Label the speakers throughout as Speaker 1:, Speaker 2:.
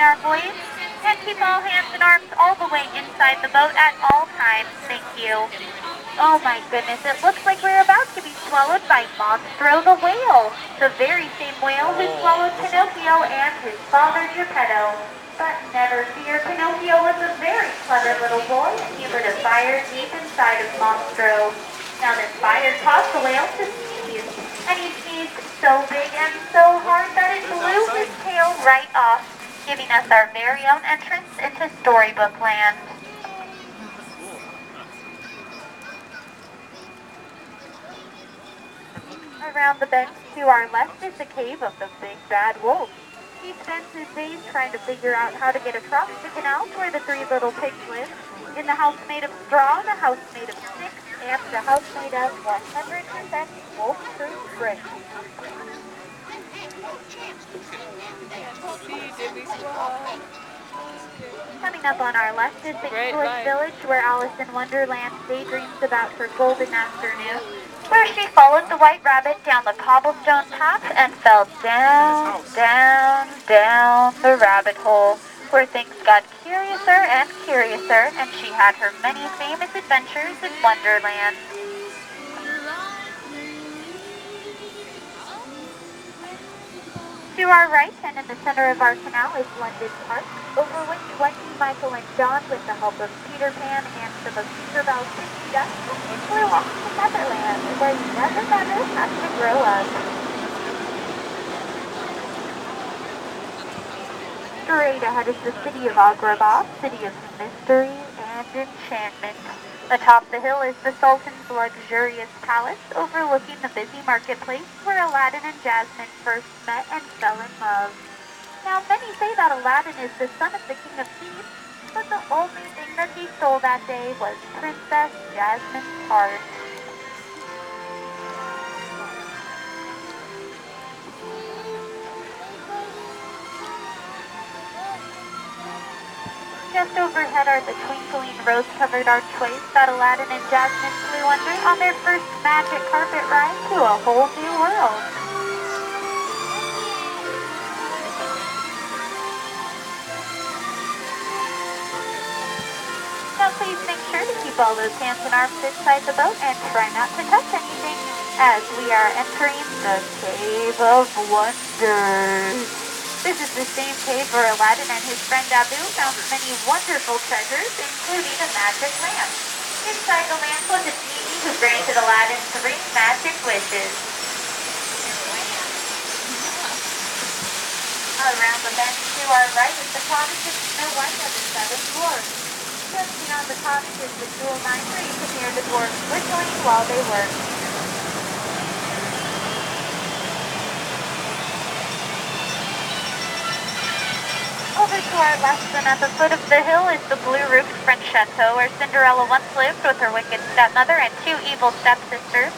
Speaker 1: our voyage. And keep all hands and arms all the way inside the boat at all times. Thank you. Oh my goodness, it looks like we're about to be swallowed by Monstro the whale. The very same whale who swallowed Pinocchio and his father Geppetto. But never fear, Pinocchio was a very clever little boy and he lit a fire deep inside of Monstro. Now this fire caused the whale to sneeze. And he sneezed so big and so hard that it blew his tail right off, giving us our very own entrance into Storybook Land. Around the bend to our left is the cave of the Big Bad Wolf. He spends his days trying to figure out how to get across the canal to where the three little pigs live. In the house made of straw, the house made of sticks, and the house made of 100% wolf-proof brick. Coming up on our left is the English village where Alice in Wonderland daydreams about her golden afternoon, where she followed the white rabbit down the cobblestone path and fell down, down, down the rabbit hole, where things got curiouser and curiouser, and she had her many famous adventures in Wonderland. To our right and in the center of our canal is London Park, over which Wendy, Michael, and John, with the help of Peter Pan and some of Tinkerbell's pixie dust, flew off to Neverland, where you never have to grow up. Straight ahead is the city of Agrabah, city of mystery and enchantment. Atop the hill is the Sultan's luxurious palace, overlooking the busy marketplace where Aladdin and Jasmine first met and fell in love. Now, many say that Aladdin is the son of the King of Thieves, but the only thing that he stole that day was Princess Jasmine's heart. Just overhead are the twinkling rose-covered archways that Aladdin and Jasmine flew under on their first magic carpet ride to a whole new world. Now please make sure to keep all those hands and arms inside the boat and try not to touch anything as we are entering the Cave of Wonders. This is the same cave where Aladdin and his friend Abu found many wonderful treasures, including a magic lamp. Inside the lamp was a genie who granted Aladdin 3 magic wishes. Around the bend to our right is the cottage of Snow White and the 7 dwarfs. Just beyond the cottage is the jewel mine where you can hear the dwarfs whistling while they work. Over to our left and at the foot of the hill is the blue-roofed French chateau where Cinderella once lived with her wicked stepmother and 2 evil stepsisters.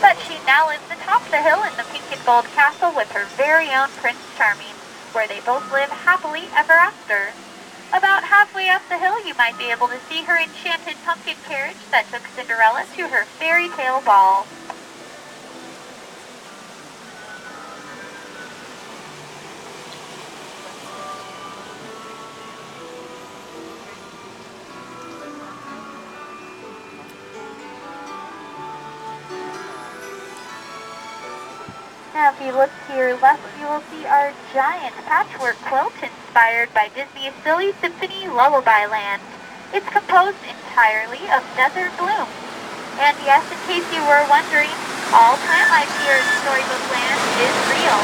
Speaker 1: But she now lives atop the hill in the pink and gold castle with her very own Prince Charming, where they both live happily ever after. About halfway up the hill you might be able to see her enchanted pumpkin carriage that took Cinderella to her fairy tale ball. Now if you look to your left, you will see our giant patchwork quilt inspired by Disney's Silly Symphony Lullaby Land. It's composed entirely of desert bloom. And yes, in case you were wondering, all plant life here in Storybook Land is real.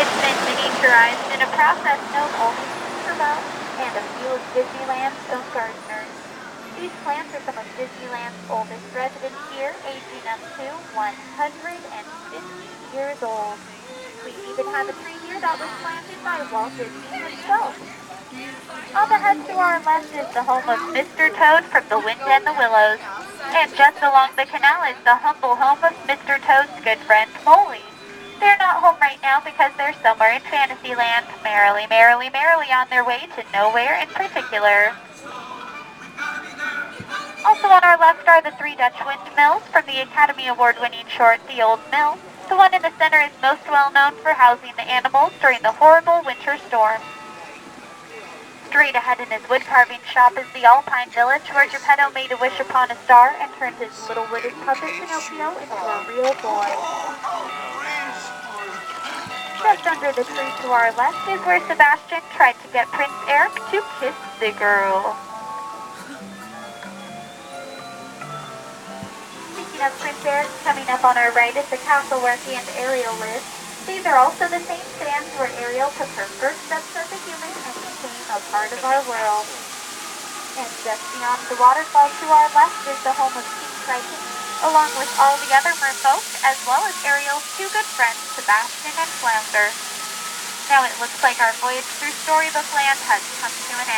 Speaker 1: It's been miniaturized in a process known only to Tinkerbell and a few of Disneyland's own gardeners. These plants are some of Disneyland's oldest residents here, aging up to 150 years old. We even have a tree here that was planted by Walt Disney himself. On the head to our left is the home of Mr. Toad from The Wind and the Willows. And just along the canal is the humble home of Mr. Toad's good friend, Molly. They're not home right now because they're somewhere in Fantasyland, merrily, merrily, merrily on their way to nowhere in particular. Also on our left are the 3 Dutch windmills from the Academy Award-winning short The Old Mill. The one in the center is most well known for housing the animals during the horrible winter storm. Straight ahead in his wood-carving shop is the Alpine Village, where Geppetto made a wish upon a star and turned his little wooden puppet Pinocchio into a real boy. Just under the tree to our left is where Sebastian tried to get Prince Eric to kiss the girl. Speaking of Prince Eric, coming up on our right is the castle where he and Ariel live. These are also the same sands where Ariel took her first steps as a human and became a part of our world. And just beyond the waterfall to our left is the home of King Triton, along with all the other merfolk, as well as Ariel's two good friends, Sebastian and Flounder. Now it looks like our voyage through Storybook Land has come to an end.